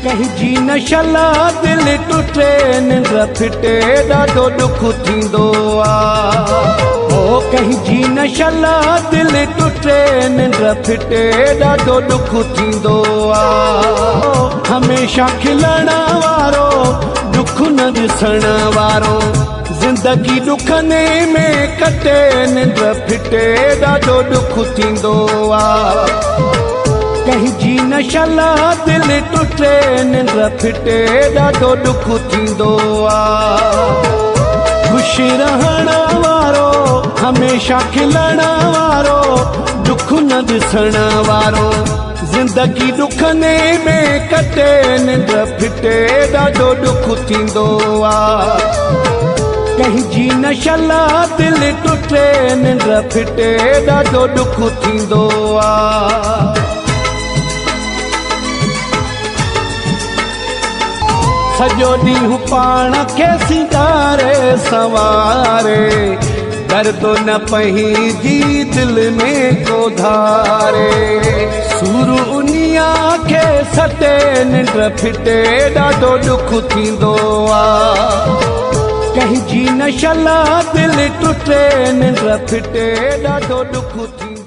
कहीं जी न शला दिल टुटे निंड फिटे ॾाढो दुख थींदो ओ कहीं जी न शला दिल टुटे निंड फिटे ॾाढो दुख थींदो हमेशा खिलण वारो दुख न ॾिसण वारो जिंदगी दुखने में कटे निंड फिटे ॾाढो दुख थींदो कहीं जी न शला दिल टुटे निंड फिटे ॾाढो दुख थींदो खुशी रहण वारो हमेशा खिलण वारो दुख न ॾिसण वारो जिंदगी दुखने में कटे निंड फिटे ॾाढो दुख थींदो कहीं जी न शला दिल टुटे निंड फिटे ॾाढो दुख थींदो सॼो ॾींहुं पाण खे सिंगारे सवारे दर्द न पंहिंजी दिल में को धारे सूर उनिया खे सटे निंड फिटे ॾाढो दुख थींदो कहीं जी न शला दिल टुटे निंड फिटे ॾाढो दुख थींदो